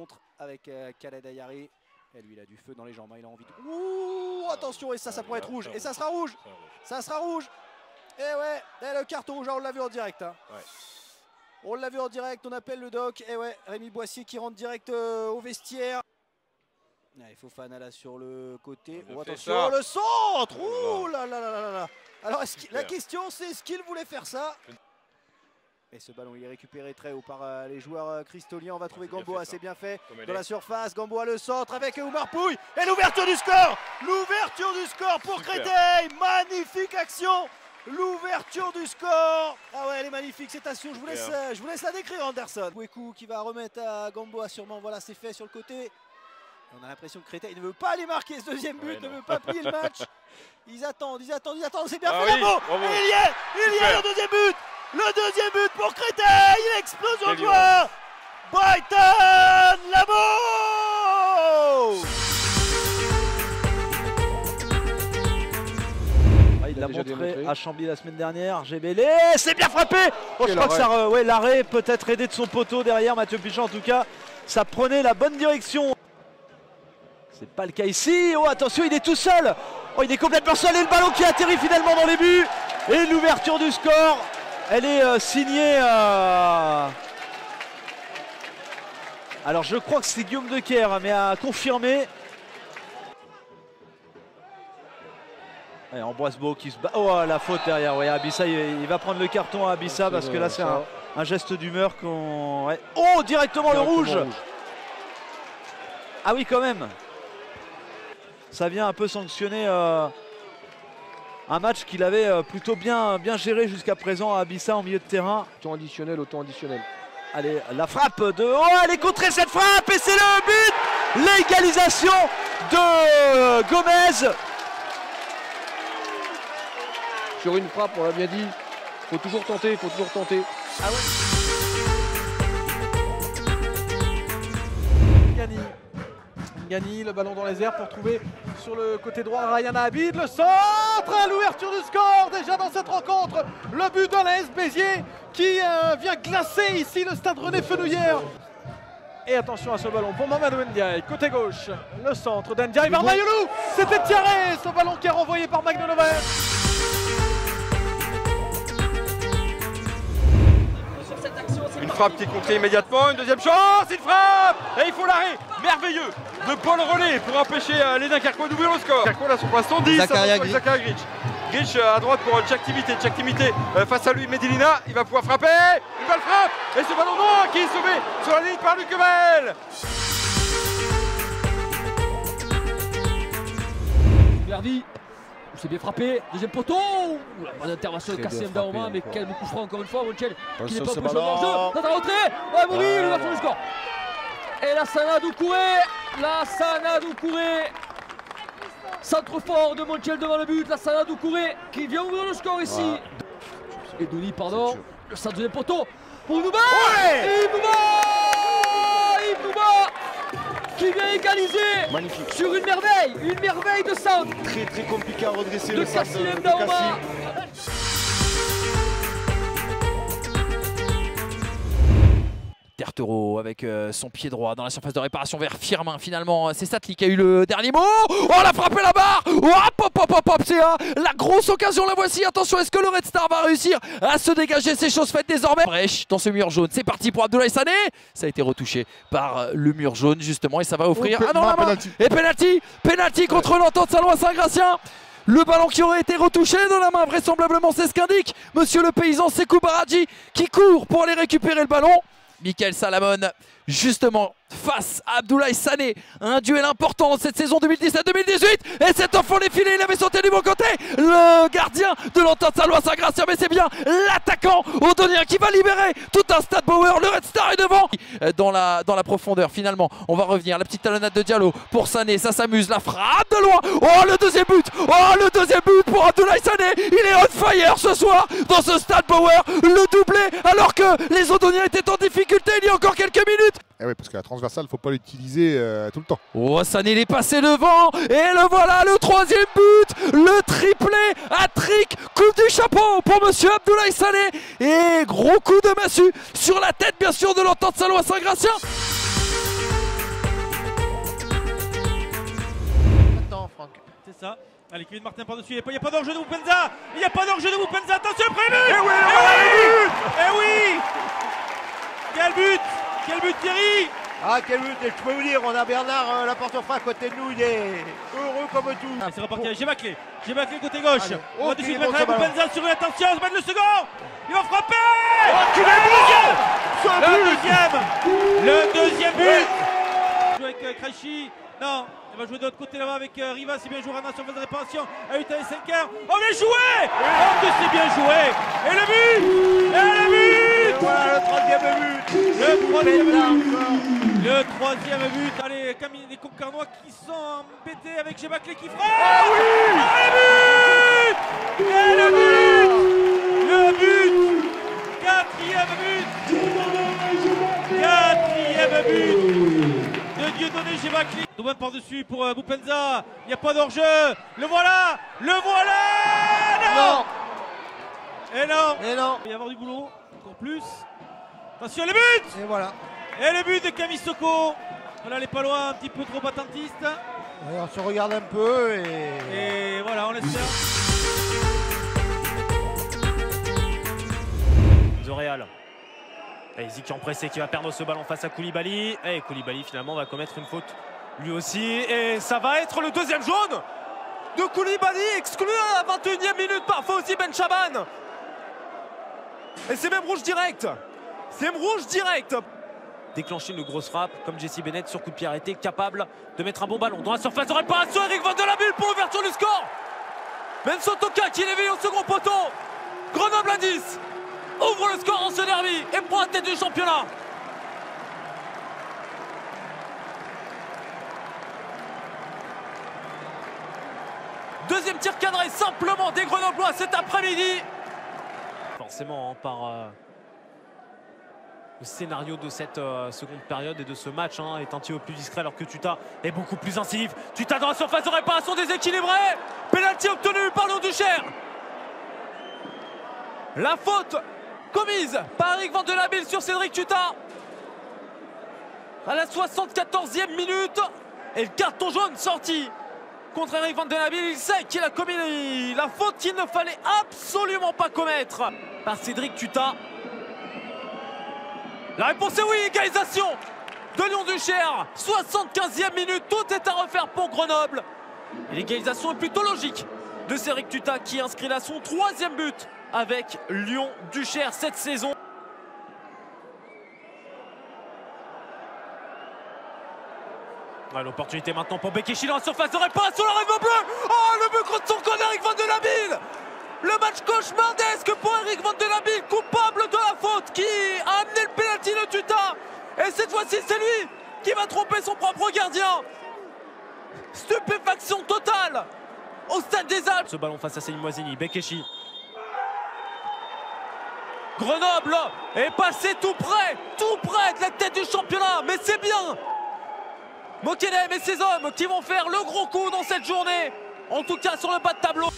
contre avec Khaled Ayari. Et lui, il a du feu dans les jambes, hein, il a envie de... Ouh, attention, et ça pourrait être rouge. Et ça sera rouge. Ça sera rouge. Et ouais, et le carton rouge, on l'a vu en direct. Hein. Ouais. On l'a vu en direct, on appelle le doc. Et ouais, Rémi Boissier qui rentre direct au vestiaire. Il faut Fofana là sur le côté. Oh, attention, le centre. Ouh là là là là là. Alors, la question, c'est est-ce qu'il voulait faire ça? Et ce ballon, il est récupéré très haut par les joueurs cristoliens. On va trouver Gamboa, c'est bien fait. Dans la surface, Gamboa le centre avec Oumar Pouille. Et l'ouverture du score. L'ouverture du score pour Créteil. Magnifique action. L'ouverture du score. Ah ouais, elle est magnifique cette action. Je vous laisse la décrire, Anderson. Bouékou qui va remettre à Gamboa sûrement. Voilà, c'est fait sur le côté. On a l'impression que Créteil ne veut pas aller marquer ce deuxième but, ne veut pas plier le match. Ils attendent. C'est bien fait, Labo. Il y a le deuxième but. Le deuxième but pour Créteil. Il explose en joie. Brighton Labo. Il l'a montré à Chambly la semaine dernière. Gebele, c'est bien frappé. Oh, je crois que ça, l'arrêt peut-être aidé de son poteau derrière. Mathieu Pichon, en tout cas, ça prenait la bonne direction. C'est pas le cas ici. Oh, attention, il est tout seul. Oh, il est complètement seul et le ballon qui atterrit finalement dans les buts. Et l'ouverture du score, elle est signée. Alors, je crois que c'est Guillaume Decker, mais à confirmer. Et Ambroise-Beau qui se bat. Oh, la faute derrière. Ouais, Abissa, il va prendre le carton à Abissa parce que là, c'est un geste d'humeur qu'on. Ouais. Oh, directement le rouge. Ah oui, quand même. Ça vient un peu sanctionner un match qu'il avait plutôt bien géré jusqu'à présent à Abissa en milieu de terrain. Autant additionnel. Allez, la frappe de... Oh, elle est contrée cette frappe et c'est le but. L'égalisation de Gomez. Sur une frappe, on l'a bien dit, faut toujours tenter, Ah ouais. Ngani, le ballon dans les airs pour trouver sur le côté droit Ryan Abid, le centre, l'ouverture du score déjà dans cette rencontre, le but de l'AS Béziers qui vient glacer ici le stade René Fenouillère. Et attention à ce ballon pour Mamadou Ndiaye, côté gauche, le centre d'Ndiaye vers Mayolou, c'était Thierry, ce ballon qui est renvoyé par Magnonover. Une frappe qui est contrée immédiatement, une deuxième chance, une frappe. Et il faut l'arrêt merveilleux de Paul Relais pour empêcher les Dunkerquois d'ouvrir le score. Dunkerquois là sont à 110, Zakaria Grich. Grich à droite pour Tchaktimité face à lui Medellina, il va pouvoir frapper, une belle frappe. Et ce ballon noir qui est sauvé sur la ligne par Luc Kemel. Verdi, c'est bien frappé, deuxième poteau. La bonne intervention de Kassim Daoma, mais quel coup franc encore une fois, Montiel qui n'est pas poussé en jeu. Dans la rentrée, ouais, Mobile, l'ouverture du score. Et la Sana Doucouré, centre fort de Montiel devant le but, la Sana Doucouré qui vient ouvrir le score ici. Et Denis, pardon, le centre deuxième poteau pour Nouba. Yves Nouba qui vient égaliser. Magnifique. Sur une merveille de centre. Très compliqué à redresser le centre de Kassim. Tertero avec son pied droit dans la surface de réparation vers Firmin. Finalement, c'est Statli qui a eu le dernier mot. Oh, la frappe et la barre. Oh, hop, c'est la grosse occasion, la voici. Attention, est-ce que le Red Star va réussir à se dégager? C'est chose faite désormais. Brèche dans ce mur jaune. C'est parti pour Abdoulaye Sané. Ça a été retouché par le mur jaune justement et ça va offrir la main. Et penalty contre l'Entente Saint-Gratien. Le ballon qui aurait été retouché dans la main, vraisemblablement, c'est ce qu'indique monsieur le paysan Sekou Baradji qui court pour aller récupérer le ballon. Michael Salamon, justement, face à Abdoulaye Sané. Un duel important dans cette saison 2017-2018. Et cet enfant défilé, il avait sauté du bon côté. Le gardien de l'Entente Saint-Gratien, mais c'est bien l'attaquant odonien qui va libérer tout un Stade Bauer. Le Red Star est devant. Dans la profondeur, finalement, on va revenir. La petite talonnade de Diallo pour Sané, ça s'amuse. La frappe de loin. Oh, le deuxième but pour Abdoulaye Sané. Il est on fire ce soir dans ce Stade Bauer. Le doublé alors que les odoniens étaient en difficulté il y a encore quelques minutes. Eh oui, parce que la transversale, il ne faut pas l'utiliser tout le temps. Oh, Sané, il est passé devant. Et le voilà, le troisième but. Le triplé, hat-trick, coupe du chapeau pour monsieur Abdoulaye Sané. Et gros coup de massue sur la tête, bien sûr, de l'Entente Saint-Gratien. Franck. C'est ça. Allez, Kevin Martin par-dessus, il n'y a pas d'enjeu de Boupenza. Il n'y a pas d'enjeu de Boupenza, attention, prévu. Eh oui. Quel but Thierry. Ah, quel but. Et je peux vous dire, on a Bernard Laporte-Frais à côté de nous, il est heureux comme tout. C'est reparti, j'ai bâclé côté gauche. Allez. On va tout de suite mettre avec Boupenza sur une attention, on se met le second. Il va frapper. Le deuxième but. Joue avec Krejci. Non. Il va jouer de l'autre côté là-bas avec Rivas, c'est bien joué, Rana sur phase de réparation, à 8 à 5 heures. Oh bien joué. Oh que c'est bien joué. Et le but. Et voilà le troisième but. Le troisième but. Allez, les Concarnois qui sont embêtés avec Gebaclé qui frappe. Ah oui. Oh, le but. Et le but. Quatrième but de Dieudonné Gebaclé. Domain par-dessus pour Boupenza. Il n'y a pas d'hors-jeu. Le voilà. Non. Et non. Il va y avoir du boulot. Encore plus. Attention, le but. Et voilà. Et le but de Camille Soko. Voilà les Palois un petit peu trop attentistes. Ouais, on se regarde un peu et voilà, on espère. Zoréal. Zik qui est empressé, qui va perdre ce ballon face à Koulibaly. Et Koulibaly finalement va commettre une faute lui aussi. Et ça va être le deuxième jaune de Koulibaly, exclu à la 21e minute par Fawzi Benchaban. Et c'est même rouge direct. Déclencher une grosse frappe comme Jesse Bennett sur coup de pied arrêté, capable de mettre un bon ballon dans la surface de réparation. Eric Van de la Bulle pour l'ouverture du score. Menso Toka qui l'éveille au second poteau. Grenoble à 10. Ouvre le score en ce derby et prend la tête du championnat. Deuxième tir cadré simplement des Grenoblois cet après-midi. Forcément par le scénario de cette seconde période et de ce match est un petit peu plus discret alors que Tuta est beaucoup plus incisif. Tuta dans la surface de réparation déséquilibrée. Pénalty obtenu par Lyon Duchère. La faute commise par Eric Van de la Bulle sur Cédric Tuta à la 74e minute et le carton jaune sorti contre Eric Van de la Bulle. Il sait qu'il a commis la faute qu'il ne fallait absolument pas commettre par Cédric Tuta. La réponse est oui, égalisation de Lyon Duchère, 75e minute, tout est à refaire pour Grenoble. Et l'égalisation est plutôt logique de Cédric Tuta qui inscrit là son 3e but avec Lyon Duchère cette saison. L'opportunité maintenant pour Bekeshi dans la surface de réparation, la Rainbow Bleu. Oh, le but contre son corps d'Eric Van de la Bulle. Le match cauchemardesque pour Eric Van de la Bulle, coupable de la faute qui a amené le pénalty de Tuta. Et cette fois-ci, c'est lui qui va tromper son propre gardien. Stupéfaction totale au Stade des Alpes. Ce ballon face à Céline Moisini, Bekeshi. Grenoble est passé tout près de la tête du championnat, mais c'est bien. Mokenem et ses hommes qui vont faire le gros coup dans cette journée, en tout cas sur le bas de tableau.